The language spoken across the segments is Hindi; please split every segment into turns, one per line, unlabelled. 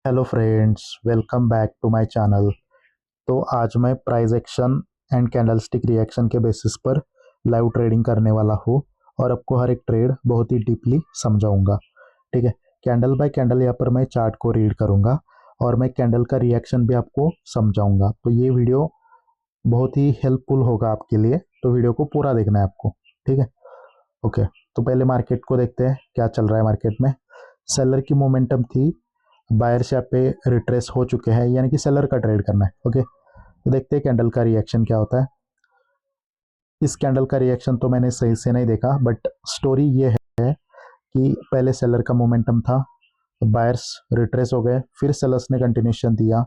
Hello friends, welcome back to my channel. तो आज मैं price action and candlestick reaction के बेसिस पर लाइव ट्रेडिंग करने वाला हूँ और आपको हर एक ट्रेड बहुत ही डीपली समझाऊंगा। ठीक है, कैंडल बाय कैंडल यहाँ पर मैं चार्ट को रीड करूंगा और मैं कैंडल का रिएक्शन भी आपको समझाऊंगा। तो ये वीडियो बहुत ही हेल्पफुल होगा आपके लिए, तो वीडियो को पूरा देखना है आपको। ठीक है, ओके। तो पहले मार्केट को देखते हैं क्या चल रहा है मार्केट में। सेलर की मोमेंटम थी, बायर्स यहाँ पे रिट्रेस हो चुके हैं, यानी कि सेलर का ट्रेड करना है। ओके, तो देखते हैं कैंडल का रिएक्शन क्या होता है। इस कैंडल का रिएक्शन तो मैंने सही से नहीं देखा, बट स्टोरी ये है कि पहले सेलर का मोमेंटम था, बायर्स रिट्रेस हो गए, फिर सेलर्स ने कंटिन्यूशन दिया।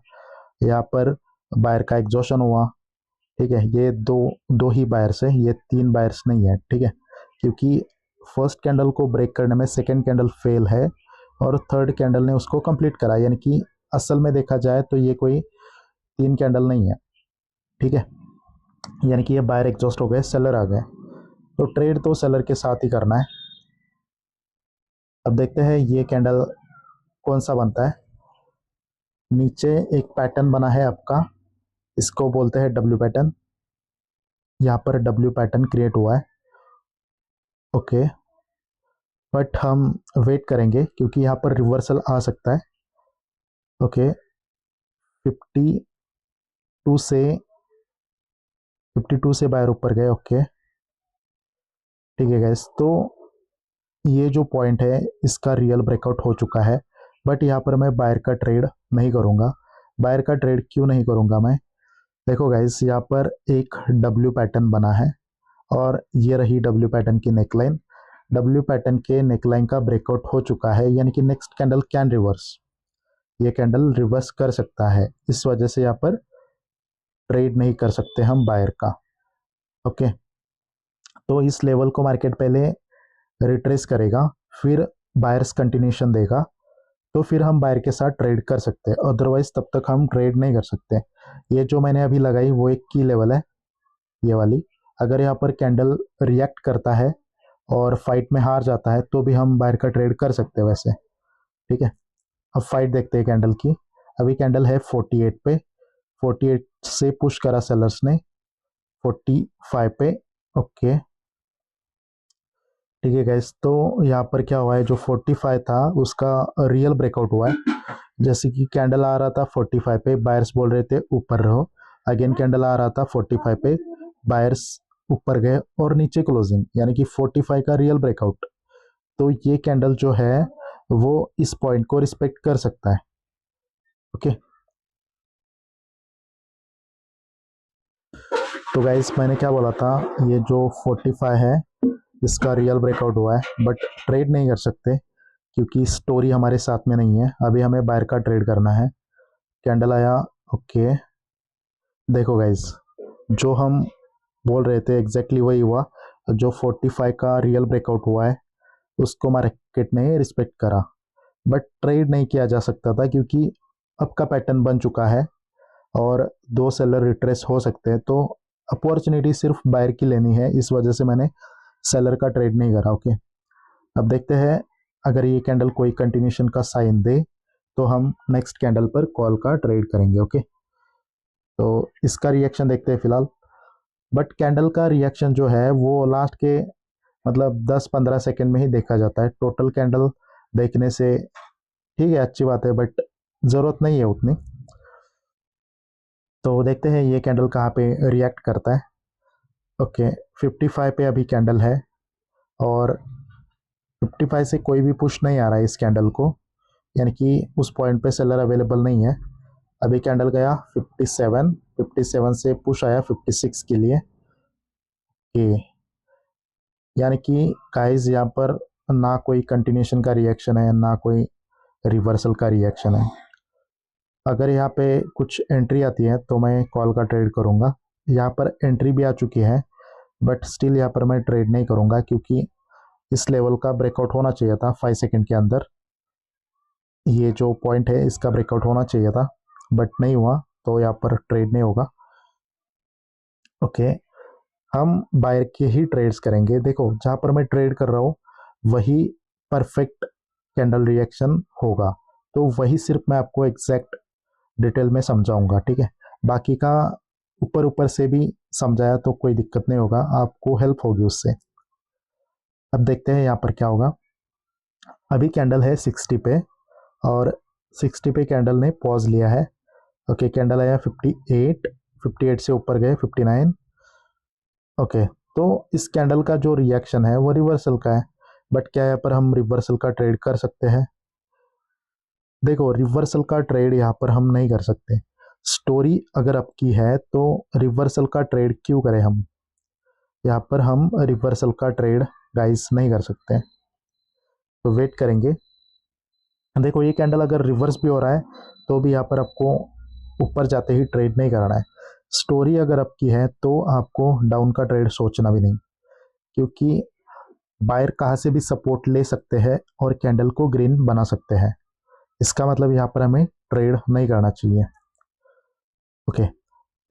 यहाँ पर बायर का एग्जॉशन हुआ। ठीक है, ये दो दो ही बायर्स है, ये तीन बायर्स नहीं है। ठीक है, क्योंकि फर्स्ट कैंडल को ब्रेक करने में सेकेंड कैंडल फेल है और थर्ड कैंडल ने उसको कंप्लीट करा, यानी कि असल में देखा जाए तो ये कोई तीन कैंडल नहीं है। ठीक है, यानी कि ये बायर एग्जॉस्ट हो गए, सेलर आ गए, तो ट्रेड तो सेलर के साथ ही करना है। अब देखते हैं ये कैंडल कौन सा बनता है। नीचे एक पैटर्न बना है आपका, इसको बोलते हैं डब्ल्यू पैटर्न। यहाँ पर डब्ल्यू पैटर्न क्रिएट हुआ है। ओके, बट हम वेट करेंगे क्योंकि यहाँ पर रिवर्सल आ सकता है। ओके, 52 से 52 से बायर ऊपर गए। ओके, ठीक है गैस, तो ये जो पॉइंट है इसका रियल ब्रेकआउट हो चुका है, बट यहाँ पर मैं बायर का ट्रेड नहीं करूँगा। बायर का ट्रेड क्यों नहीं करूँगा मैं? देखो गाइस, यहाँ पर एक डब्ल्यू पैटर्न बना है और ये रही डब्ल्यू पैटर्न की नेकलाइन। डब्ल्यू पैटर्न के नेकलाइन का ब्रेकआउट हो चुका है, यानी कि नेक्स्ट कैंडल कैन रिवर्स, ये कैंडल रिवर्स कर सकता है। इस वजह से यहाँ पर ट्रेड नहीं कर सकते हम बायर का। ओके, तो इस लेवल को मार्केट पहले रिट्रेस करेगा, फिर बायर्स कंटिन्यूशन देगा, तो फिर हम बायर के साथ ट्रेड कर सकते हैं, अदरवाइज तब तक हम ट्रेड नहीं कर सकते। ये जो मैंने अभी लगाई वो एक की लेवल है, ये वाली। अगर यहाँ पर कैंडल रिएक्ट करता है और फाइट में हार जाता है तो भी हम बायर का ट्रेड कर सकते हैं वैसे। ठीक है, अब फाइट देखते हैं कैंडल की। अभी कैंडल है 48 पे, 48 से पुश करा सेलर्स ने 45 पे। ओके, ठीक है गैस, तो यहाँ पर क्या हुआ है, जो 45 था उसका रियल ब्रेकआउट हुआ है। जैसे कि कैंडल आ रहा था 45 पे, बायर्स बोल रहे थे ऊपर रहो। अगेन कैंडल आ रहा था 45 पे, बायर्स ऊपर गए और नीचे क्लोजिंग, यानी कि 45 का रियल ब्रेकआउट। तो ये कैंडल जो है वो इस पॉइंट को रिस्पेक्ट कर सकता है। ओके, तो गाइस मैंने क्या बोला था, ये जो 45 है इसका रियल ब्रेकआउट हुआ है, बट ट्रेड नहीं कर सकते क्योंकि स्टोरी हमारे साथ में नहीं है। अभी हमें बायर का ट्रेड करना है। कैंडल आया। ओके, देखो गाइस, जो हम बोल रहे थे एग्जैक्टली वही हुआ। जो 45 का रियल ब्रेकआउट हुआ है उसको मार्केट ने रिस्पेक्ट करा, बट ट्रेड नहीं किया जा सकता था क्योंकि अब का पैटर्न बन चुका है और दो सेलर रिट्रेस हो सकते हैं। तो अपॉर्चुनिटी सिर्फ बायर की लेनी है, इस वजह से मैंने सेलर का ट्रेड नहीं करा। ओके, अब देखते हैं अगर ये कैंडल कोई कंटिन्यूशन का साइन दे तो हम नेक्स्ट कैंडल पर कॉल का ट्रेड करेंगे। ओके, तो इसका रिएक्शन देखते हैं फिलहाल। बट कैंडल का रिएक्शन जो है वो लास्ट के मतलब 10-15 सेकेंड में ही देखा जाता है। टोटल कैंडल देखने से ठीक है, अच्छी बात है, बट ज़रूरत नहीं है उतनी। तो देखते हैं ये कैंडल कहाँ पे रिएक्ट करता है। ओके, 55 पे अभी कैंडल है और 55 से कोई भी पुश नहीं आ रहा है इस कैंडल को, यानी कि उस पॉइंट पे सेलर अवेलेबल नहीं है। अभी कैंडल गया 57, 57 से पुश आया 56 के लिए। कि यानी कि गाइस यहाँ पर ना कोई कंटिन्यूशन का रिएक्शन है ना कोई रिवर्सल का रिएक्शन है। अगर यहाँ पे कुछ एंट्री आती है तो मैं कॉल का ट्रेड करूँगा। यहाँ पर एंट्री भी आ चुकी है, बट स्टिल यहाँ पर मैं ट्रेड नहीं करूँगा क्योंकि इस लेवल का ब्रेकआउट होना चाहिए था 5 सेकंड के अंदर। ये जो पॉइंट है इसका ब्रेकआउट होना चाहिए था, बट नहीं हुआ, तो यहाँ पर ट्रेड नहीं होगा। ओके, हम बायर के ही ट्रेड्स करेंगे। देखो जहाँ पर मैं ट्रेड कर रहा हूँ वही परफेक्ट कैंडल रिएक्शन होगा, तो वही सिर्फ मैं आपको एग्जैक्ट डिटेल में समझाऊंगा, ठीक है। बाकी का ऊपर ऊपर से भी समझाया तो कोई दिक्कत नहीं होगा, आपको हेल्प होगी उससे। अब देखते हैं यहाँ पर क्या होगा। अभी कैंडल है 60 पे और 60 पे कैंडल ने पॉज लिया है। ओके, कैंडल आया 58, 58 से ऊपर गए 59। ओके, तो इस कैंडल का जो रिएक्शन है वो रिवर्सल का है, बट क्या यहाँ पर हम रिवर्सल का ट्रेड कर सकते हैं? देखो, रिवर्सल का ट्रेड यहाँ पर हम नहीं कर सकते। स्टोरी अगर आपकी है तो रिवर्सल का ट्रेड क्यों करें हम? यहाँ पर हम रिवर्सल का ट्रेड गाइस नहीं कर सकते, तो वेट करेंगे। देखो, ये कैंडल अगर रिवर्स भी हो रहा है तो भी यहाँ पर आपको ऊपर जाते ही ट्रेड नहीं करना है। स्टोरी अगर आपकी है तो आपको डाउन का ट्रेड सोचना भी नहीं, क्योंकि बायर कहाँ से भी सपोर्ट ले सकते हैं और कैंडल को ग्रीन बना सकते हैं। इसका मतलब यहाँ पर हमें ट्रेड नहीं करना चाहिए। ओके,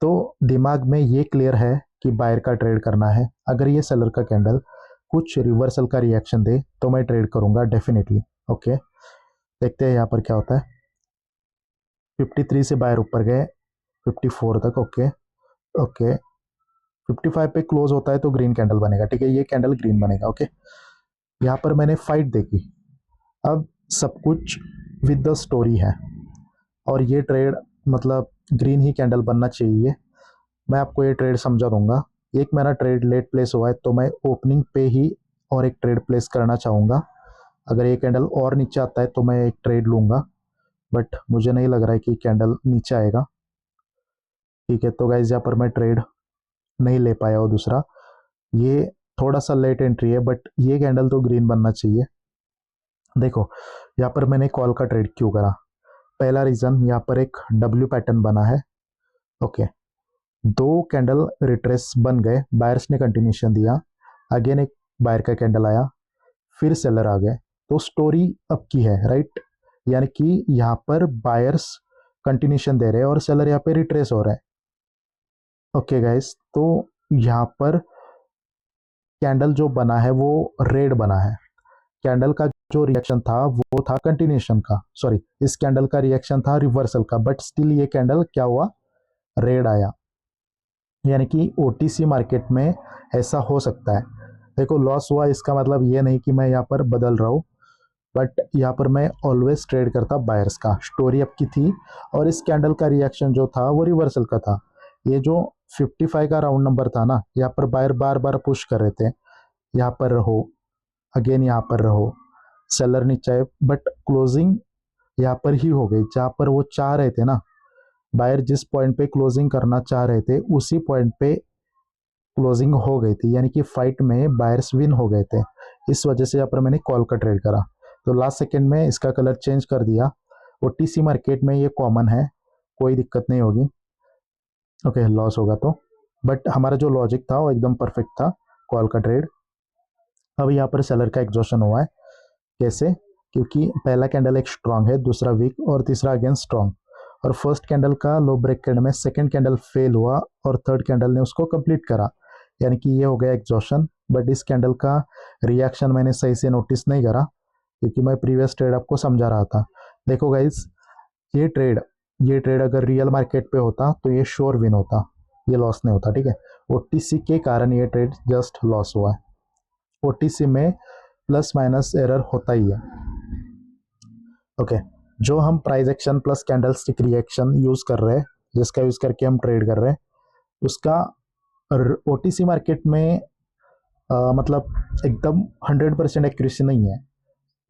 तो दिमाग में ये क्लियर है कि बायर का ट्रेड करना है। अगर ये सेलर का कैंडल कुछ रिवर्सल का रिएक्शन दे तो मैं ट्रेड करूंगा डेफिनेटली। ओके, देखते हैं यहाँ पर क्या होता है। 53 से बायर ऊपर गए 54 तक। ओके ओके, 55 पे क्लोज होता है तो ग्रीन कैंडल बनेगा, ठीक है, ये कैंडल ग्रीन बनेगा। ओके, यहाँ पर मैंने फाइट देखी। अब सब कुछ विद द स्टोरी है और ये ट्रेड मतलब ग्रीन ही कैंडल बनना चाहिए। मैं आपको ये ट्रेड समझा दूंगा। एक मेरा ट्रेड लेट प्लेस हुआ है तो मैं ओपनिंग पे ही और एक ट्रेड प्लेस करना चाहूँगा। अगर ये कैंडल और नीचे आता है तो मैं एक ट्रेड लूँगा, बट मुझे नहीं लग रहा है कि कैंडल नीचे आएगा। ठीक है, तो गाइज यहाँ पर मैं ट्रेड नहीं ले पाया हो दूसरा। ये थोड़ा सा लेट एंट्री है, बट ये कैंडल तो ग्रीन बनना चाहिए। देखो, यहाँ पर मैंने कॉल का ट्रेड क्यों करा? पहला रीज़न, यहाँ पर एक डब्ल्यू पैटर्न बना है। ओके, दो कैंडल रिट्रेस बन गए, बायर्स ने कंटिन्यूशन दिया, अगेन एक बायर का कैंडल आया, फिर सेलर आ गए, तो स्टोरी अब की है, राइट। यानी कि यहाँ पर बायर्स कंटिन्यूशन दे रहे हैं और सेलर यहाँ पे रिट्रेस हो रहे हैं। ओके गाइस, तो यहाँ पर कैंडल जो बना है वो रेड बना है। कैंडल का जो रिएक्शन था वो था कंटिन्यूशन का, सॉरी, इस कैंडल का रिएक्शन था रिवर्सल का, बट स्टिल ये कैंडल क्या हुआ? रेड आया। यानी कि ओटीसी मार्केट में ऐसा हो सकता है। देखो, लॉस हुआ इसका मतलब ये नहीं कि मैं यहाँ पर बदल रहा हूँ, बट यहाँ पर मैं ऑलवेज ट्रेड करता बायर्स का। स्टोरी अप की थी और इस कैंडल का रिएक्शन जो था वो रिवर्सल का था। ये जो 55 का राउंड नंबर था ना, यहाँ पर बायर बार बार पुश कर रहे थे, यहाँ पर रहो, अगेन यहाँ पर रहो, सेलर नीचे आए, बट क्लोजिंग यहाँ पर ही हो गई जहाँ पर वो चाह रहे थे ना। बायर जिस पॉइंट पे क्लोजिंग करना चाह रहे थे उसी पॉइंट पे क्लोजिंग हो गई थी, यानी कि फाइट में बायर्स विन हो गए थे। इस वजह से यहाँ पर मैंने कॉल का ट्रेड करा, तो लास्ट सेकेंड में इसका कलर चेंज कर दिया। ओटीसी मार्केट में ये कॉमन है, कोई दिक्कत नहीं होगी। ओके, लॉस होगा तो, बट हमारा जो लॉजिक था वो एकदम परफेक्ट था, कॉल का ट्रेड। अब यहाँ पर सेलर का एग्जॉशन हुआ है। कैसे? क्योंकि पहला कैंडल एक स्ट्रांग है, दूसरा वीक और तीसरा अगेन स्ट्रांग, और फर्स्ट कैंडल का लो ब्रेक करने में सेकंड कैंडल फेल हुआ और थर्ड कैंडल ने उसको कंप्लीट करा, यानी कि ये हो गया एग्जॉशन। बट इस कैंडल का रिएक्शन मैंने सही से नोटिस नहीं करा, क्योंकि मैं प्रीवियस ट्रेड आपको समझा रहा था। देखो गाइज, ये ट्रेड अगर रियल मार्केट पे होता तो ये श्योर विन होता, ये लॉस नहीं होता, ठीक है। ओटीसी के कारण ये ट्रेड जस्ट लॉस हुआ है। ओटीसी में प्लस माइनस एरर होता ही है। ओके, जो हम price action plus candle stick reaction use कर रहे हैं, जिसका यूज करके हम ट्रेड कर रहे हैं, उसका ओटीसी मार्केट में मतलब एकदम 100% एक्यूरेसी नहीं है।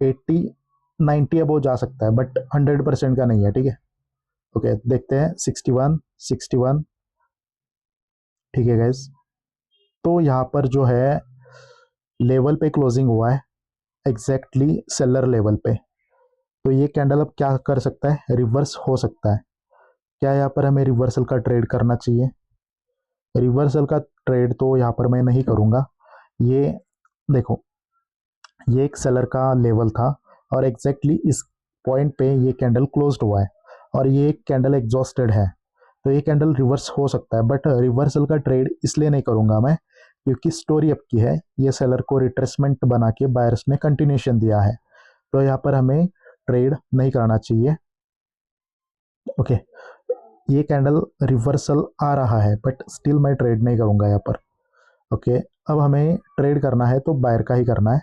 80-90 अबो जा सकता है, बट 100% का नहीं है, ठीक है। ओके, देखते हैं 61, ठीक है गाइज। तो यहाँ पर जो है लेवल पे क्लोजिंग हुआ है, एग्जैक्टली सेलर लेवल पे। तो ये कैंडल अब क्या कर सकता है? रिवर्स हो सकता है। क्या यहाँ पर हमें रिवर्सल का ट्रेड करना चाहिए? रिवर्सल का ट्रेड तो यहाँ पर मैं नहीं करूँगा। ये देखो, ये एक सेलर का लेवल था और एग्जैक्टली इस पॉइंट पे ये कैंडल क्लोज्ड हुआ है और ये एक कैंडल एग्जॉस्टेड है, तो ये कैंडल रिवर्स हो सकता है, बट रिवर्सल का ट्रेड इसलिए नहीं करूँगा मैं, क्योंकि स्टोरी अप की है। ये सेलर को रिट्रेसमेंट बना के बायर्स ने कंटिन्यूशन दिया है, तो यहाँ पर हमें ट्रेड नहीं करना चाहिए। ओके, ये कैंडल रिवर्सल आ रहा है बट स्टिल मैं ट्रेड नहीं करूँगा यहाँ पर। ओके, अब हमें ट्रेड करना है तो बायर का ही करना है,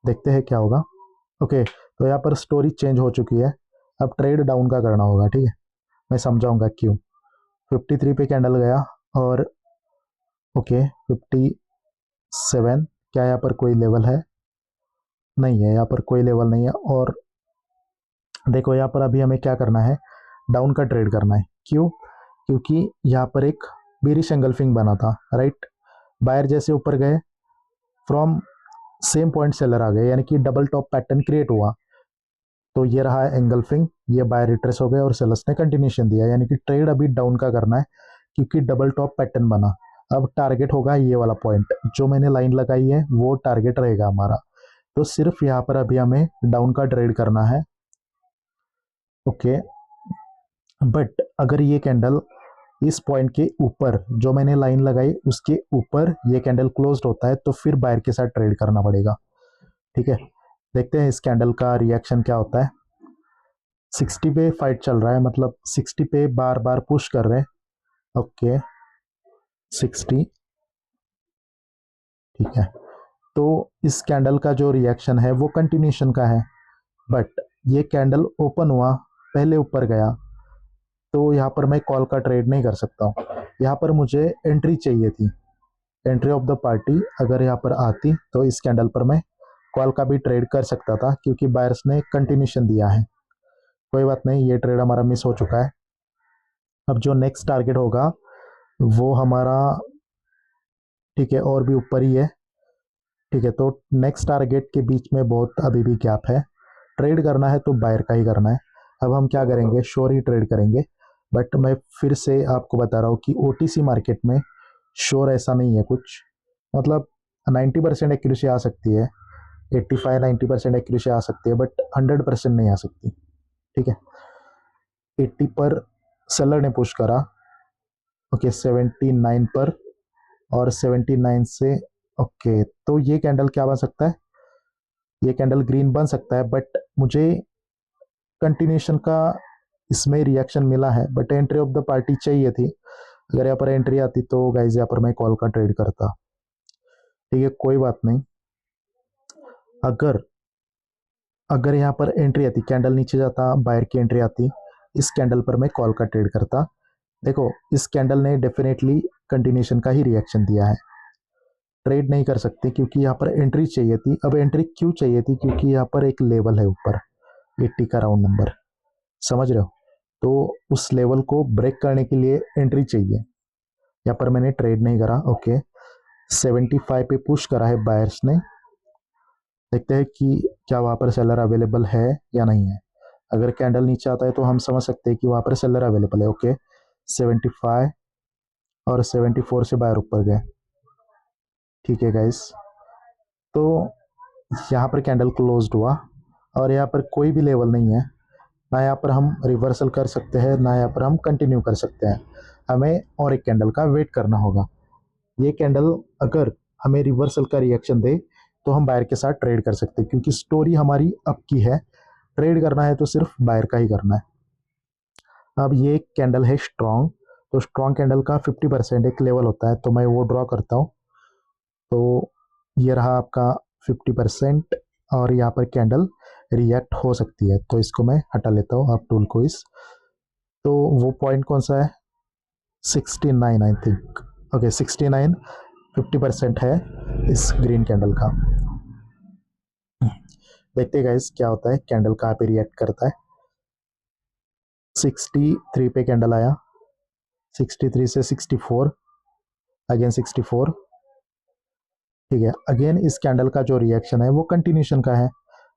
देखते हैं क्या होगा। ओके, तो यहाँ पर स्टोरी चेंज हो चुकी है, अब ट्रेड डाउन का करना होगा। ठीक है, मैं समझाऊंगा क्यों। 53 पे कैंडल गया और ओके 57, क्या यहाँ पर कोई लेवल है? नहीं है, यहाँ पर कोई लेवल नहीं है। और देखो यहाँ पर अभी हमें क्या करना है, डाउन का ट्रेड करना है। क्यों? क्योंकि यहाँ पर एक बेरिश एंगल्फिंग बना था, राइट। बायर जैसे ऊपर गए, फ्रॉम सेम पॉइंट सेलर आ गए, यानी कि डबल टॉप पैटर्न क्रिएट हुआ। तो ये रहा है एंगल्फिंग, ये बायर रिट्रेस हो गए और सेलर्स ने कंटिन्यूशन दिया, यानी कि ट्रेड अभी डाउन का करना है क्योंकि डबल टॉप पैटर्न बना। अब टारगेट होगा ये वाला पॉइंट, जो मैंने लाइन लगाई है वो टारगेट रहेगा हमारा। तो सिर्फ यहाँ पर अभी हमें डाउन का ट्रेड करना है। ओके, बट अगर ये कैंडल इस पॉइंट के ऊपर, जो मैंने लाइन लगाई उसके ऊपर ये कैंडल क्लोज्ड होता है तो फिर बायर के साथ ट्रेड करना पड़ेगा। ठीक है, देखते हैं इस कैंडल का रिएक्शन क्या होता है। 60 पे फाइट चल रहा है, मतलब 60 पे बार बार पुश कर रहे हैं। ओके 60, ठीक है। तो इस कैंडल का जो रिएक्शन है वो कंटिन्यूशन का है, बट ये कैंडल ओपन हुआ, पहले ऊपर गया, तो यहाँ पर मैं कॉल का ट्रेड नहीं कर सकता हूँ। यहाँ पर मुझे एंट्री चाहिए थी, एंट्री ऑफ द पार्टी अगर यहाँ पर आती तो इस कैंडल पर मैं कॉल का भी ट्रेड कर सकता था, क्योंकि बायर्स ने कंटिन्यूशन दिया है। कोई बात नहीं, ये ट्रेड हमारा मिस हो चुका है। अब जो नेक्स्ट टारगेट होगा वो हमारा, ठीक है, और भी ऊपर ही है। ठीक है, तो नेक्स्ट टारगेट के बीच में बहुत अभी भी गैप है। ट्रेड करना है तो बायर का ही करना है। अब हम क्या करेंगे, श्योर ही ट्रेड करेंगे। बट मैं फिर से आपको बता रहा हूँ कि ओटीसी मार्केट में श्योर ऐसा नहीं है कुछ, मतलब 90% एक्यूरेसी आ सकती है, 85-90% एक्यूरेसी आ सकती है, बट 100% नहीं आ सकती। ठीक है, 80 पर सेलर ने पुश करा, ओके 79 पर, और 79 से ओके, तो ये कैंडल क्या बन सकता है, ये कैंडल ग्रीन बन सकता है, बट मुझे कंटिन्यूशन का इसमें रिएक्शन मिला है, but entry of the party चाहिए थी। अगर यहाँ पर एंट्री आती तो गाइज यहाँ पर मैं कॉल का ट्रेड करता। ठीक है, कोई बात नहीं। अगर अगर यहाँ पर एंट्री आती, कैंडल नीचे जाता, बायर की एंट्री आती, इस कैंडल पर मैं कॉल का ट्रेड करता। देखो इस कैंडल ने डेफिनेटली कंटिन्यूशन का ही रिएक्शन दिया है, ट्रेड नहीं कर सकते क्योंकि यहाँ पर एंट्री चाहिए थी। अब एंट्री क्यों चाहिए थी, क्योंकि यहाँ पर एक लेवल है ऊपर 80 का राउंड नंबर, समझ रहे हो, तो उस लेवल को ब्रेक करने के लिए एंट्री चाहिए। यहाँ पर मैंने ट्रेड नहीं करा। ओके 75 पे पुश करा है बायर्स ने, देखते हैं कि क्या वहाँ पर सेलर अवेलेबल है या नहीं है। अगर कैंडल नीचे आता है तो हम समझ सकते हैं कि वहाँ पर सेलर अवेलेबल है। ओके 75 और 74 से बायर ऊपर गए। ठीक है गाइस, तो यहाँ पर कैंडल क्लोज्ड हुआ और यहाँ पर कोई भी लेवल नहीं है, ना यहाँ पर हम रिवर्सल कर सकते हैं, ना यहाँ पर हम कंटिन्यू कर सकते हैं। हमें और एक कैंडल का वेट करना होगा। ये कैंडल अगर हमें रिवर्सल का रिएक्शन दे तो हम बायर के साथ ट्रेड कर सकते हैं, क्योंकि स्टोरी हमारी अप की है। ट्रेड करना है तो सिर्फ बायर का ही करना है। अब ये कैंडल है स्ट्रॉन्ग, तो स्ट्रॉन्ग कैंडल का 50% एक लेवल होता है, तो मैं वो ड्रॉ करता हूँ। तो ये रहा आपका 50%, और यहाँ पर कैंडल रिएक्ट हो सकती है, तो इसको मैं हटा लेता हूँ आप टूल को इस। तो वो पॉइंट कौन सा है, 69 आई थिंक। ओके 69, 50% है इस ग्रीन कैंडल का। देखते हैं गाइस क्या होता है, कैंडल कहाँ पे रिएक्ट करता है। 63 पे कैंडल आया, 63 से 64, अगेन 64। ठीक है, अगेन इस कैंडल का जो रिएक्शन है वो कंटिन्यूशन का है।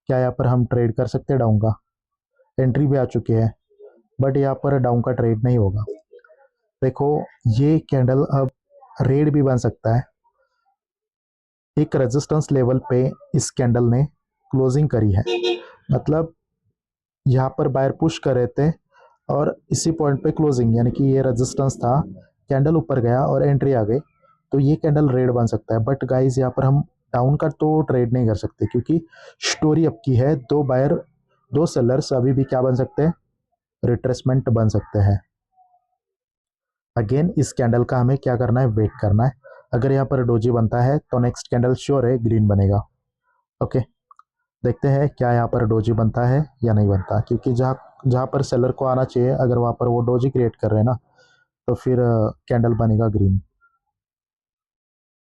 क्या यहाँ पर हम ट्रेड कर सकते हैं डाउन का? एंट्री भी आ चुकी है, बट यहाँ पर डाउन का ट्रेड नहीं होगा। देखो ये कैंडल अब रेड भी बन सकता है। एक रेजिस्टेंस लेवल पे इस कैंडल ने क्लोजिंग करी है, मतलब यहाँ पर बायर पुश कर रहे थे और इसी पॉइंट पे क्लोजिंग, यानी कि ये रेजिस्टेंस था, कैंडल ऊपर गया और एंट्री आ गई, तो ये कैंडल रेड बन सकता है। बट गाइस यहाँ पर हम डाउन का तो ट्रेड नहीं कर सकते, क्योंकि स्टोरी अप की है, दो बायर दो सेलर्स अभी भी क्या बन सकते हैं, रिट्रेसमेंट बन सकते हैं। अगेन इस कैंडल का हमें क्या करना है, वेट करना है। अगर यहाँ पर डोजी बनता है तो नेक्स्ट कैंडल श्योर है ग्रीन बनेगा। ओके, देखते हैं क्या यहाँ पर डोजी बनता है या नहीं बनता, क्योंकि जहाँ जहाँ पर सेलर को आना चाहिए अगर वहाँ पर वो डोजी क्रिएट कर रहे हैं ना, तो फिर कैंडल बनेगा ग्रीन।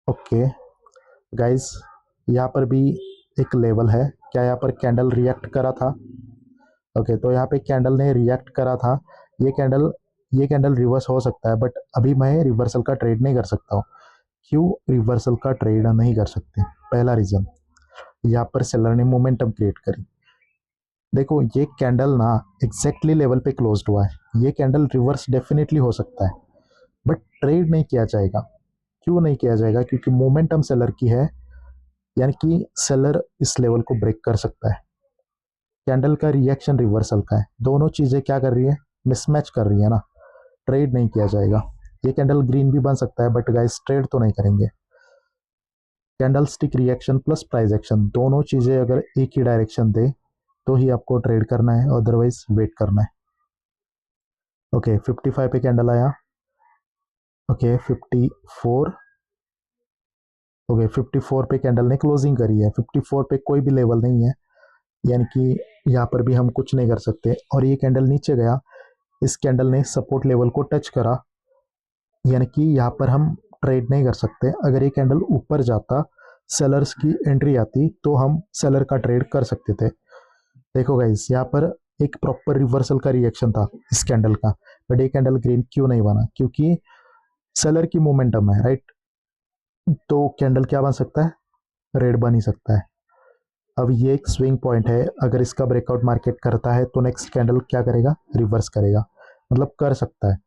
ओके गाइस, यहाँ पर भी एक लेवल है, क्या यहाँ पर कैंडल रिएक्ट करा था? ओके, तो यहाँ पे कैंडल ने रिएक्ट करा था। ये कैंडल रिवर्स हो सकता है, बट अभी मैं रिवर्सल का ट्रेड नहीं कर सकता हूँ। क्यों रिवर्सल का ट्रेड नहीं कर सकते? पहला रीज़न, यहाँ पर सेलर ने मोमेंटम क्रिएट करी। देखो ये कैंडल ना एग्जैक्टली लेवल पे क्लोज्ड हुआ है, ये कैंडल रिवर्स डेफिनेटली हो सकता है, बट ट्रेड नहीं किया जाएगा। क्यों नहीं किया जाएगा? क्योंकि मोमेंटम सेलर की है, यानी कि सेलर इस लेवल को ब्रेक कर सकता है। कैंडल का रिएक्शन रिवर्सल का है, दोनों चीज़ें क्या कर रही है, मिसमैच कर रही है ना, ट्रेड नहीं किया जाएगा। ये कैंडल ग्रीन भी बन सकता है, बट गाइस ट्रेड तो नहीं करेंगे। Candle stick reaction plus price action, दोनों चीज़ें अगर एक ही डायरेक्शन दे तो ही आपको ट्रेड करना है, अदरवाइज वेट करना है। ओके 55 पे कैंडल आया। ओके 54। ओके 54 पे कैंडल ने क्लोजिंग करी है, 54 पे कोई भी लेवल नहीं है, यानी कि यहाँ पर भी हम कुछ नहीं कर सकते। और ये कैंडल नीचे गया, इस कैंडल ने सपोर्ट लेवल को टच करा, यानी कि यहाँ पर हम ट्रेड नहीं कर सकते। अगर ये कैंडल ऊपर जाता, सेलर्स की एंट्री आती, तो हम सेलर का ट्रेड कर सकते थे। देखो गाइस, यहाँ पर एक प्रॉपर रिवर्सल का रिएक्शन था इस कैंडल का, बट ये कैंडल ग्रीन क्यों नहीं बना? क्योंकि सेलर की मोमेंटम है, राइट? तो कैंडल क्या बन सकता है, रेड बन ही सकता है। अब ये एक स्विंग पॉइंट है, अगर इसका ब्रेकआउट मार्केट करता है तो नेक्स्ट कैंडल क्या करेगा, रिवर्स करेगा, मतलब कर सकता है।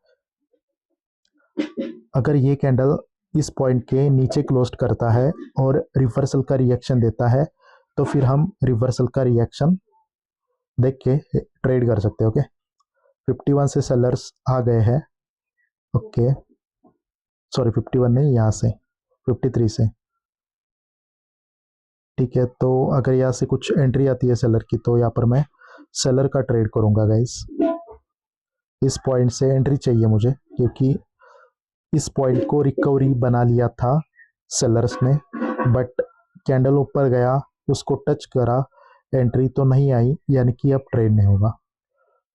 अगर ये कैंडल इस पॉइंट के नीचे क्लोज करता है और रिवर्सल का रिएक्शन देता है, तो फिर हम रिवर्सल का रिएक्शन देख के ट्रेड कर सकते हैं। ओके 51 से सेलर्स आ गए हैं। ओके सॉरी 51 नहीं, यहाँ से 53 से, ठीक है। तो अगर यहाँ से कुछ एंट्री आती है सेलर की, तो यहाँ पर मैं सेलर का ट्रेड करूँगा गाइस। इस पॉइंट से एंट्री चाहिए मुझे, क्योंकि इस पॉइंट को रिकवरी बना लिया था सेलर्स ने, बट कैंडल ऊपर गया, उसको टच करा, एंट्री तो नहीं आई, यानी कि अब ट्रेड नहीं होगा।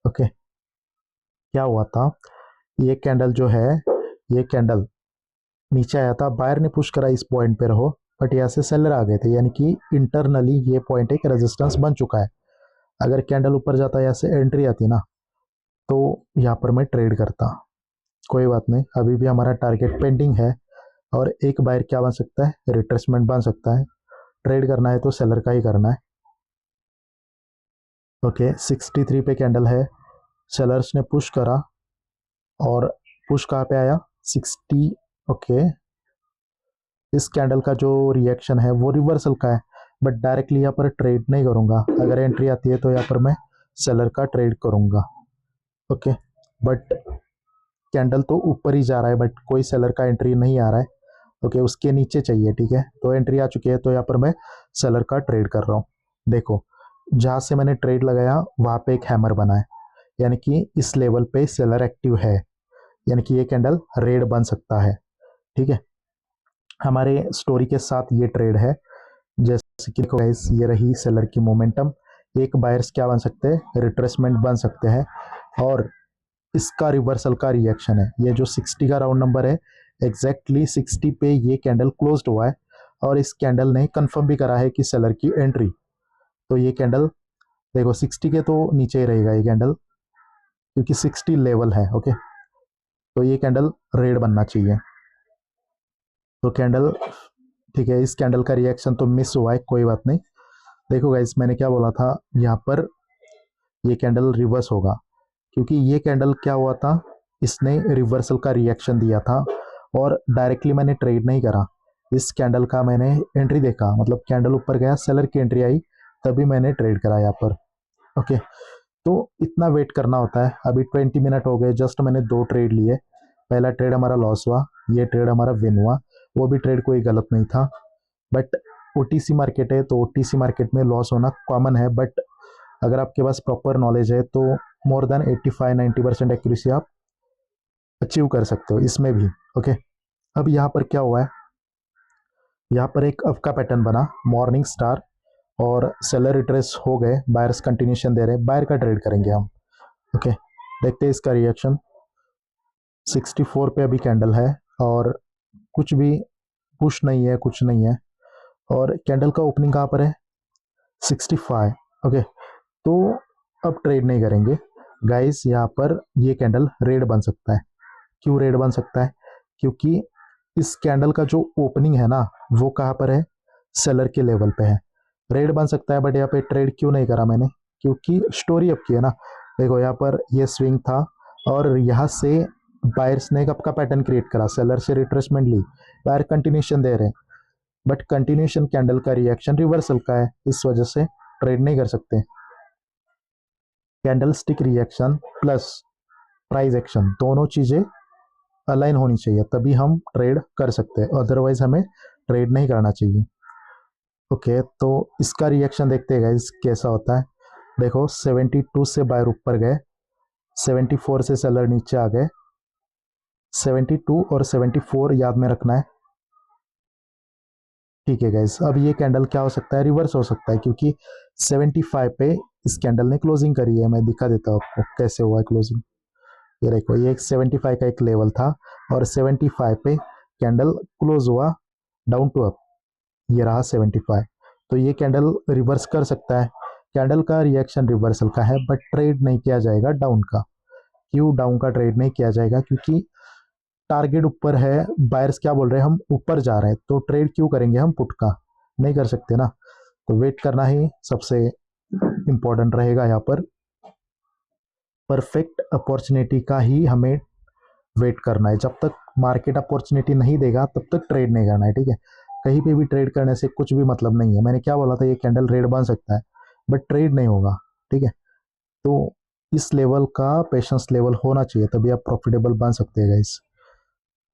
ओके, क्या हुआ था, ये कैंडल जो है, ये कैंडल नीचे आया था, बायर ने पुश करा इस पॉइंट पे रहो, बट यहाँ से सेलर आ गए थे, यानी कि इंटरनली ये पॉइंट एक रेजिस्टेंस बन चुका है। अगर कैंडल ऊपर जाता, यहाँ से एंट्री आती ना, तो यहाँ पर मैं ट्रेड करता। कोई बात नहीं, अभी भी हमारा टारगेट पेंडिंग है, और एक बायर क्या बन सकता है, रिट्रेसमेंट बन सकता है। ट्रेड करना है तो सेलर का ही करना है। ओके 63 पे कैंडल है, सेलर्स ने पुश करा, और पुश कहाँ पे आया, 60। ओके, इस कैंडल का जो रिएक्शन है वो रिवर्सल का है, बट डायरेक्टली यहाँ पर ट्रेड नहीं करूँगा। अगर एंट्री आती है तो यहाँ पर मैं सेलर का ट्रेड करूँगा। ओके, बट कैंडल तो ऊपर ही जा रहा है, बट कोई सेलर का एंट्री नहीं आ रहा है। ओके, उसके नीचे चाहिए, ठीक है। तो एंट्री आ चुकी है, तो यहाँ पर मैं सेलर का ट्रेड कर रहा हूँ। देखो, जहाँ से मैंने ट्रेड लगाया वहाँ पे एक हैमर बना है, यानी कि इस लेवल पे सेलर एक्टिव है, यानी कि ये कैंडल रेड बन सकता है, ठीक है। हमारे स्टोरी के साथ ये ट्रेड है। जैसे कि देखो गाइस, ये रही सेलर की मोमेंटम, एक बायर्स क्या बन सकते हैं, रिट्रेसमेंट बन सकते हैं, और इसका रिवर्सल का रिएक्शन है। ये जो 60 का राउंड नंबर है, एग्जैक्टली 60 पे ये कैंडल क्लोज्ड हुआ है, और इस कैंडल ने कंफर्म भी करा है कि सेलर की एंट्री। तो ये कैंडल देखो 60 के तो नीचे ही रहेगा ये कैंडल, क्योंकि 60 लेवल है। ओके, तो ये कैंडल रेड बनना चाहिए। तो कैंडल, ठीक है, इस कैंडल का रिएक्शन तो मिस हुआ है, कोई बात नहीं। देखो गाइस, मैंने क्या बोला था, यहाँ पर ये कैंडल रिवर्स होगा, क्योंकि ये कैंडल क्या हुआ था, इसने रिवर्सल का रिएक्शन दिया था, और डायरेक्टली मैंने ट्रेड नहीं करा। इस कैंडल का मैंने एंट्री देखा, मतलब कैंडल ऊपर गया, सेलर की एंट्री आई, तभी मैंने ट्रेड करा यहाँ पर। ओके, तो इतना वेट करना होता है। अभी 20 मिनट हो गए, जस्ट मैंने 2 ट्रेड लिए। पहला ट्रेड हमारा लॉस हुआ, ये ट्रेड हमारा विन हुआ। वो भी ट्रेड कोई गलत नहीं था, बट ओटीसी मार्केट है, तो ओटीसी मार्केट में लॉस होना कॉमन है, बट अगर आपके पास प्रॉपर नॉलेज है तो मोर देन 85-90% एक्यूरेसी आप अचीव कर सकते हो इसमें भी। ओके, अब यहाँ पर क्या हुआ है, यहाँ पर एक अफ का पैटर्न बना, मॉर्निंग स्टार और सेलर रिट्रेस हो गए, बायर्स कंटिन्यूशन दे रहे हैं, बायर का ट्रेड करेंगे हम। ओके, देखते हैं इसका रिएक्शन। 64 पे अभी कैंडल है और कुछ भी पुश नहीं है, कुछ नहीं है, और कैंडल का ओपनिंग कहाँ पर है, 65। ओके, तो अब ट्रेड नहीं करेंगे गाइस। यहाँ पर ये कैंडल रेड बन सकता है। क्यों रेड बन सकता है, क्योंकि इस कैंडल का जो ओपनिंग है ना वो कहाँ पर है, सेलर के लेवल पे है। रेड बन सकता है, बट यहाँ पे ट्रेड क्यों नहीं करा मैंने, क्योंकि स्टोरी अब की है ना। देखो यहाँ पर ये स्विंग था और यहाँ से बायर्स ने कब का पैटर्न क्रिएट करा, सेलर से रिट्रेसमेंट ली, बायर कंटिन्यूशन दे रहे हैं, बट कंटिन्यूशन कैंडल का रिएक्शन रिवर्सल का है, इस वजह से ट्रेड नहीं कर सकते। Candle stick reaction plus price action दोनों चीजें अलाइन होनी चाहिए, तभी हम ट्रेड कर सकते हैं, अदरवाइज हमें ट्रेड नहीं करना चाहिए। ओके, तो इसका रिएक्शन देखते हैं गाइस कैसा होता है। देखो 72 से बायर ऊपर गए, 74 से सेलर नीचे आ गए, 72 और 74 याद में रखना है। ठीक है गाइस, अब ये कैंडल क्या हो सकता है, रिवर्स हो सकता है, क्योंकि 75 पे इस कैंडल ने क्लोजिंग करी है। मैं दिखा देता हूँ आपको कैसे हुआ है क्लोजिंग। ये देखो, ये एक 75 का एक लेवल था और 75 पे कैंडल क्लोज हुआ डाउन टू अप, ये रहा 75। तो ये कैंडल रिवर्स कर सकता है। कैंडल का रिएक्शन रिवर्सल का है, बट ट्रेड नहीं किया जाएगा डाउन का। क्यों डाउन का ट्रेड नहीं किया जाएगा, क्योंकि टारगेट ऊपर है, बायर्स क्या बोल रहे हैं, हम ऊपर जा रहे हैं, तो ट्रेड क्यों करेंगे हम पुट का, नहीं कर सकते ना। तो वेट करना ही सबसे इंपॉर्टेंट रहेगा यहाँ पर। परफेक्ट अपॉर्चुनिटी का ही हमें वेट करना है। जब तक मार्केट अपॉर्चुनिटी नहीं देगा तब तक ट्रेड नहीं करना है, ठीक है। कहीं पे भी ट्रेड करने से कुछ भी मतलब नहीं है। मैंने क्या बोला था, ये कैंडल रेड बन सकता है बट ट्रेड नहीं होगा, ठीक है। तो इस लेवल का पेशेंस लेवल होना चाहिए, तभी आप प्रॉफिटेबल बन सकते हैं गाइस।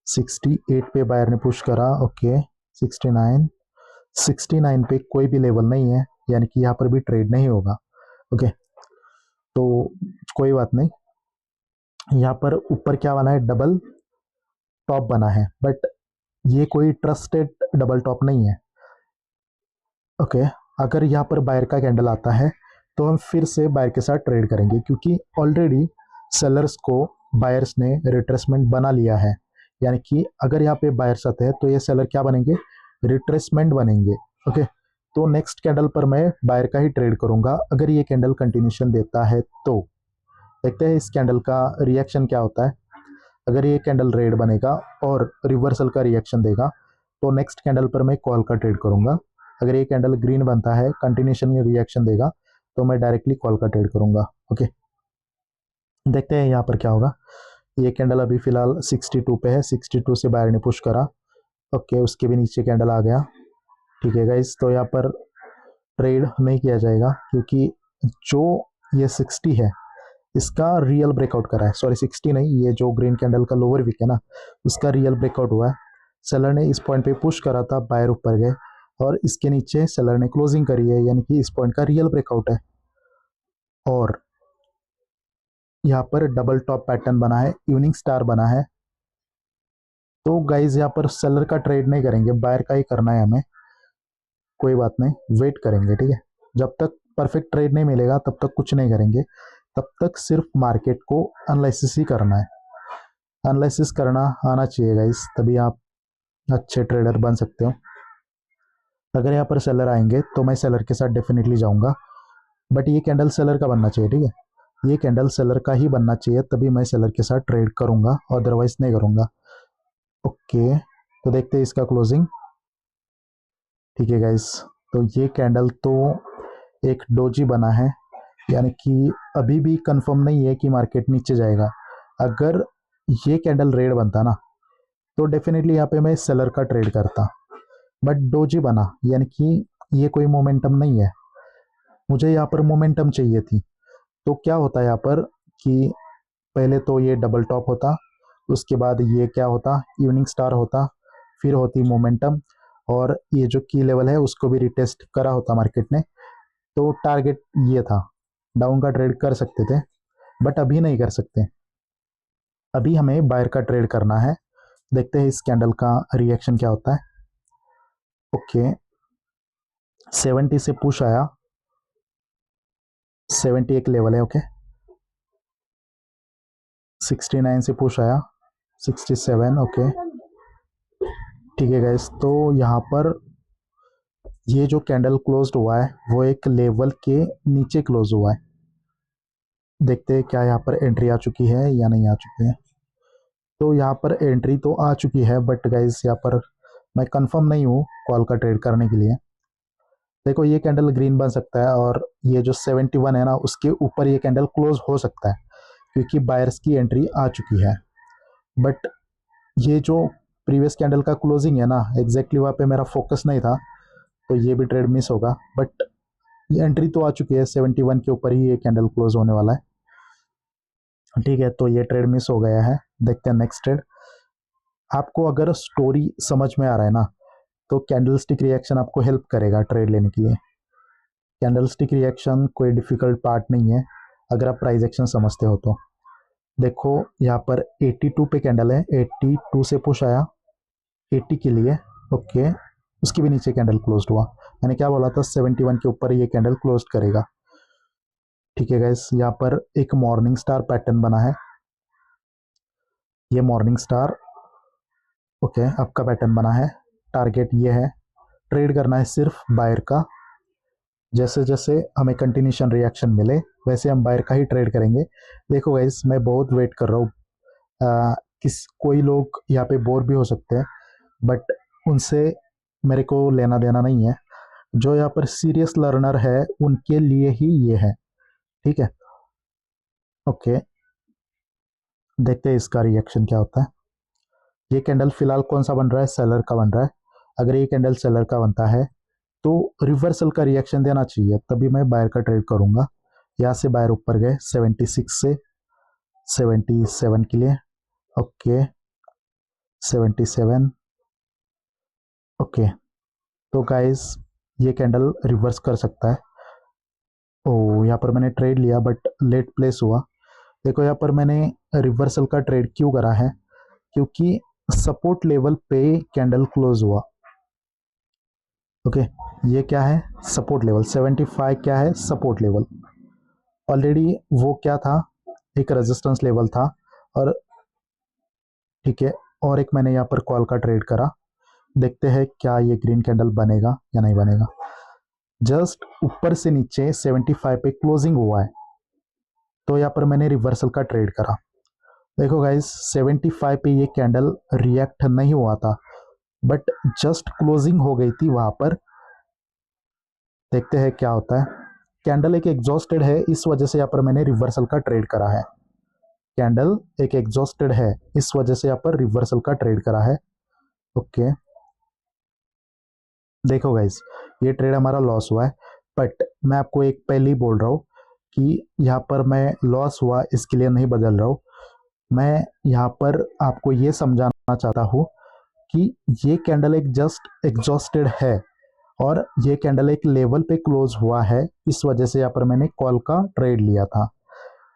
68 पे बायर ने पुश करा, ओके। 69 पे कोई भी लेवल नहीं है, यानी कि यहाँ पर भी ट्रेड नहीं होगा। ओके, तो कोई बात नहीं। यहाँ पर ऊपर क्या बना है, डबल टॉप बना है, बट ये कोई ट्रस्टेड डबल टॉप नहीं है। ओके, अगर यहाँ पर बायर का कैंडल आता है तो हम फिर से बायर के साथ ट्रेड करेंगे, क्योंकि ऑलरेडी सेलर्स को बायर्स ने रिट्रेसमेंट बना लिया है। यानी कि अगर यहाँ पे बायर्स आते हैं तो ये सेलर क्या बनेंगे, रिट्रेसमेंट बनेंगे। ओके, तो नेक्स्ट कैंडल पर मैं बायर का ही ट्रेड करूंगा, अगर ये कैंडल कंटिन्यूशन देता है तो। देखते हैं इस कैंडल का रिएक्शन क्या होता है। अगर ये कैंडल रेड बनेगा और रिवर्सल का रिएक्शन देगा तो नेक्स्ट कैंडल पर मैं कॉल का ट्रेड करूंगा। अगर ये कैंडल ग्रीन बनता है, कंटिन्यूशन में रिएक्शन देगा, तो मैं डायरेक्टली कॉल का ट्रेड करूंगा। ओके, देखते हैं यहाँ पर क्या होगा। ये कैंडल अभी फिलहाल 62 पे है, 62 से बायर ने पुश करा, ओके, उसके भी नीचे कैंडल आ गया। ठीक है गाइस, तो यहाँ पर ट्रेड नहीं किया जाएगा, क्योंकि जो ये 60 है इसका रियल ब्रेकआउट करा है, सॉरी 60 नहीं, ये जो ग्रीन कैंडल का लोअर विक है ना उसका रियल ब्रेकआउट हुआ है। सेलर ने इस पॉइंट पे पुश करा था, बायर ऊपर गए और इसके नीचे सेलर ने क्लोजिंग करी है, यानी कि इस पॉइंट का रियल ब्रेकआउट है। और यहाँ पर डबल टॉप पैटर्न बना है, इवनिंग स्टार बना है। तो गाइज यहाँ पर सेलर का ट्रेड नहीं करेंगे, बायर का ही करना है हमें। कोई बात नहीं, वेट करेंगे, ठीक है। जब तक परफेक्ट ट्रेड नहीं मिलेगा तब तक कुछ नहीं करेंगे, तब तक सिर्फ मार्केट को एनालिसिस ही करना है। एनालिसिस करना आना चाहिए गाइस, तभी आप अच्छे ट्रेडर बन सकते हो। अगर यहाँ पर सेलर आएंगे तो मैं सेलर के साथ डेफिनेटली जाऊंगा, बट ये कैंडल सेलर का बनना चाहिए, ठीक है। ये कैंडल सेलर का ही बनना चाहिए, तभी मैं सेलर के साथ ट्रेड करूंगा, अदरवाइज नहीं करूंगा। ओके, तो देखते हैं इसका क्लोजिंग। ठीक है गाइस, तो ये कैंडल तो एक डोजी बना है, यानी कि अभी भी कंफर्म नहीं है कि मार्केट नीचे जाएगा। अगर ये कैंडल रेड बनता ना तो डेफिनेटली यहाँ पे मैं सेलर का ट्रेड करता, बट डोजी बना, यानी कि ये कोई मोमेंटम नहीं है। मुझे यहाँ पर मोमेंटम चाहिए थी। तो क्या होता है यहाँ पर कि पहले तो ये डबल टॉप होता, उसके बाद ये क्या होता, इवनिंग स्टार होता, फिर होती मोमेंटम, और ये जो की लेवल है उसको भी रिटेस्ट करा होता मार्केट ने। तो टारगेट ये था, डाउन का ट्रेड कर सकते थे, बट अभी नहीं कर सकते। अभी हमें बायर का ट्रेड करना है। देखते हैं इस कैंडल का रिएक्शन क्या होता है। ओके, 70 से पुश आया, 70 एक लेवल है। ओके, 69 से पुश आया, 67। ओके, ठीक है गाइस, तो यहाँ पर ये जो कैंडल क्लोज्ड हुआ है वो एक लेवल के नीचे क्लोज हुआ है। देखते हैं क्या यहाँ पर एंट्री आ चुकी है या नहीं आ चुकी है। तो यहाँ पर एंट्री तो आ चुकी है, बट गाइस यहाँ पर मैं कंफर्म नहीं हूँ कॉल का ट्रेड करने के लिए। देखो, ये कैंडल ग्रीन बन सकता है और ये जो 71 है ना, उसके ऊपर ये कैंडल क्लोज हो सकता है क्योंकि बायर्स की एंट्री आ चुकी है। बट ये जो प्रीवियस कैंडल का क्लोजिंग है ना, एग्जैक्टली वहाँ पे मेरा फोकस नहीं था, तो ये भी ट्रेड मिस होगा। बट ये एंट्री तो आ चुकी है, 71 के ऊपर ही ये कैंडल क्लोज होने वाला है। ठीक है, तो ये ट्रेड मिस हो गया है। देखते हैं नेक्स्ट ट्रेड। आपको अगर स्टोरी समझ में आ रहा है ना, तो कैंडलस्टिक रिएक्शन आपको हेल्प करेगा ट्रेड लेने के लिए। कैंडलस्टिक रिएक्शन कोई डिफिकल्ट पार्ट नहीं है अगर आप प्राइस एक्शन समझते हो तो। देखो, यहाँ पर 82 पे कैंडल है, 82 से पुश आया 80 के लिए। ओके, उसके भी नीचे कैंडल क्लोज्ड हुआ। मैंने क्या बोला था, 71 के ऊपर ये कैंडल क्लोज करेगा। ठीक है गाइस, यहाँ पर एक मॉर्निंग स्टार पैटर्न बना है। ये मॉर्निंग स्टार, ओके, आपका पैटर्न बना है। टारगेट ये है, ट्रेड करना है सिर्फ बायर का। जैसे जैसे हमें कंटिन्यूशन रिएक्शन मिले वैसे हम बायर का ही ट्रेड करेंगे। देखो गाइस, मैं बहुत वेट कर रहा हूँ। कोई लोग यहाँ पे बोर भी हो सकते हैं, बट उनसे मेरे को लेना देना नहीं है। जो यहाँ पर सीरियस लर्नर है उनके लिए ही ये है। ठीक है, ओके, देखते हैं इसका रिएक्शन क्या होता है। ये कैंडल फिलहाल कौन सा बन रहा है, सेलर का बन रहा है। अगर ये कैंडल सेलर का बनता है तो रिवर्सल का रिएक्शन देना चाहिए, तभी मैं बायर का ट्रेड करूंगा। यहाँ से बायर ऊपर गए 76 से 77 के लिए। ओके, 77। ओके, तो गाइस ये कैंडल रिवर्स कर सकता है। ओ, यहाँ पर मैंने ट्रेड लिया बट लेट प्लेस हुआ। देखो, यहाँ पर मैंने रिवर्सल का ट्रेड क्यों करा है, क्योंकि सपोर्ट लेवल पे कैंडल क्लोज हुआ। ओके, ये क्या है, सपोर्ट लेवल 75 क्या है, सपोर्ट लेवल। ऑलरेडी वो क्या था, एक रेजिस्टेंस लेवल था। और ठीक है, और एक मैंने यहाँ पर कॉल का ट्रेड करा। देखते हैं क्या ये ग्रीन कैंडल बनेगा या नहीं बनेगा। जस्ट ऊपर से नीचे 75 पे क्लोजिंग हुआ है, तो यहाँ पर मैंने रिवर्सल का ट्रेड करा। देखो गाइस, 75 पे ये कैंडल रिएक्ट नहीं हुआ था, बट जस्ट क्लोजिंग हो गई थी वहां पर। देखते हैं क्या होता है। कैंडल एक एग्जॉस्टेड है, इस वजह से यहाँ पर मैंने रिवर्सल का ट्रेड करा है। कैंडल एक एग्जॉस्टेड है, इस वजह से यहाँ पर रिवर्सल का ट्रेड करा है। ओके, देखो गाइस, ये ट्रेड हमारा लॉस हुआ है, बट मैं आपको एक पहले ही बोल रहा हूँ कि यहाँ पर मैं लॉस हुआ इसके लिए नहीं बदल रहा हूँ। मैं यहाँ पर आपको ये समझाना चाहता हूँ कि ये कैंडल एक जस्ट एग्जॉस्टेड है और ये कैंडल एक लेवल पे क्लोज हुआ है, इस वजह से यहाँ पर मैंने कॉल का ट्रेड लिया था।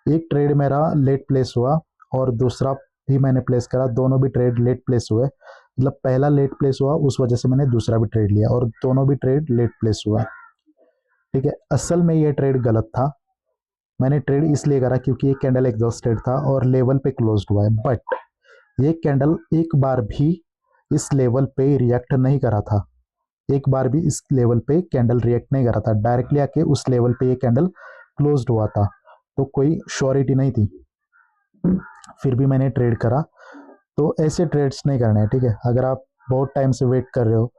एक ट्रेड मेरा लेट प्लेस हुआ और दूसरा भी मैंने प्लेस करा, दोनों भी ट्रेड लेट प्लेस हुए। मतलब पहला लेट प्लेस हुआ, उस वजह से मैंने दूसरा भी ट्रेड लिया और दोनों भी ट्रेड लेट प्लेस हुआ। ठीक है, असल में ये ट्रेड गलत था। मैंने ट्रेड इसलिए करा क्योंकि ये कैंडल एग्जॉस्टेड था और लेवल पे क्लोज्ड हुआ है, बट ये कैंडल एक बार भी इस लेवल पे रिएक्ट नहीं करा था। एक बार भी इस लेवल पे कैंडल रिएक्ट नहीं करा था, डायरेक्टली आके उस लेवल पे ये कैंडल क्लोज्ड हुआ था, तो कोई श्योरिटी नहीं थी, फिर भी मैंने ट्रेड करा। तो ऐसे ट्रेड्स नहीं करने हैं। ठीक है, अगर आप बहुत टाइम से वेट कर रहे हो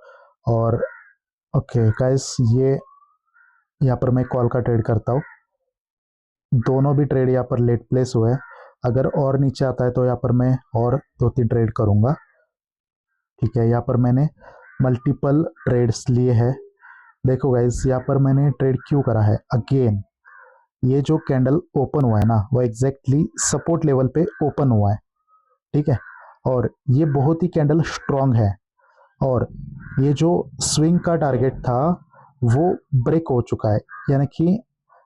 और ओके गाइस, ये यहाँ पर मैं कॉल का ट्रेड करता हूँ। दोनों भी ट्रेड यहाँ पर लेट प्लेस हुए हैं। अगर और नीचे आता है तो यहाँ पर मैं और 2-3 ट्रेड करूँगा। ठीक है, यहाँ पर मैंने मल्टीपल ट्रेड्स लिए हैं। देखो गाइस, यहाँ पर मैंने ट्रेड क्यों करा है, अगेन ये जो कैंडल ओपन हुआ है ना, वो एग्जैक्टली सपोर्ट लेवल पे ओपन हुआ है। ठीक है, और ये बहुत ही कैंडल स्ट्रांग है और ये जो स्विंग का टारगेट था वो ब्रेक हो चुका है, यानी कि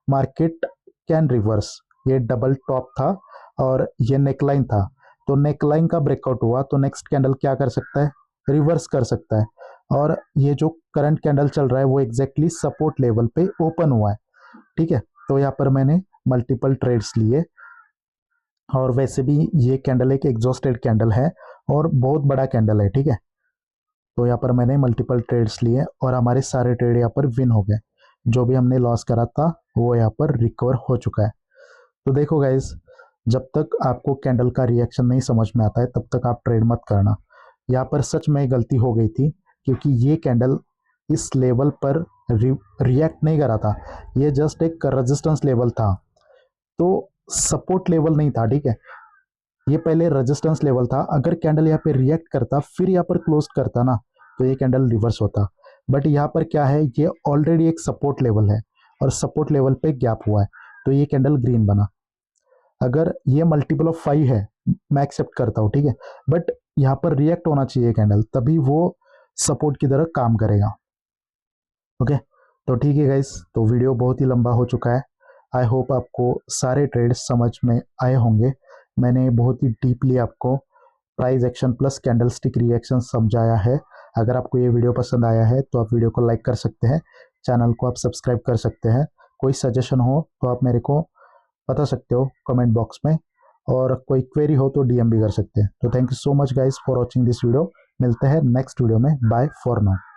मार्केट कैन रिवर्स। ये डबल टॉप था और ये नेकलाइन था, तो नेकलाइन का ब्रेकआउट हुआ तो नेक्स्ट कैंडल क्या कर सकता है, रिवर्स कर सकता है। और ये जो करंट कैंडल चल रहा है वो एग्जैक्टली सपोर्ट लेवल पे ओपन हुआ है, ठीक है। तो यहाँ पर मैंने मल्टीपल ट्रेड्स लिए, और वैसे भी ये कैंडल एक एग्जॉस्टेड कैंडल है और बहुत बड़ा कैंडल है, ठीक है। तो यहाँ पर मैंने मल्टीपल ट्रेड्स लिए और हमारे सारे ट्रेड यहाँ पर विन हो गए। जो भी हमने लॉस करा था वो यहाँ पर रिकवर हो चुका है। तो देखो गाइस, जब तक आपको कैंडल का रिएक्शन नहीं समझ में आता है तब तक आप ट्रेड मत करना। यहाँ पर सच में गलती हो गई थी, क्योंकि ये कैंडल इस लेवल पर रिएक्ट नहीं करा था, ये जस्ट एक रेजिस्टेंस लेवल था, तो सपोर्ट लेवल नहीं था, ठीक है। ये पहले रेजिस्टेंस लेवल था, अगर कैंडल यहाँ पे रिएक्ट करता फिर यहाँ पर क्लोज करता ना तो ये कैंडल रिवर्स होता। बट यहाँ पर क्या है, ये ऑलरेडी एक सपोर्ट लेवल है और सपोर्ट लेवल पे गैप हुआ है, तो ये कैंडल ग्रीन बना। अगर ये मल्टीपल ऑफ 5 है मैं एक्सेप्ट करता हूँ, ठीक है, बट यहाँ पर रिएक्ट होना चाहिए कैंडल, तभी वो सपोर्ट की तरह काम करेगा। ओके, तो ठीक है गाइस, तो वीडियो बहुत ही लंबा हो चुका है। आई होप आपको सारे ट्रेड समझ में आए होंगे। मैंने बहुत ही डीपली आपको price action plus candlestick reaction समझाया है। अगर आपको ये वीडियो पसंद आया है तो आप वीडियो को लाइक कर सकते हैं, चैनल को आप सब्सक्राइब कर सकते हैं। कोई सजेशन हो तो आप मेरे को बता सकते हो कमेंट बॉक्स में, और कोई क्वेरी हो तो डीएम भी कर सकते हैं। तो thank you so much guys for watching this video. मिलते हैं नेक्स्ट वीडियो में। Bye for now.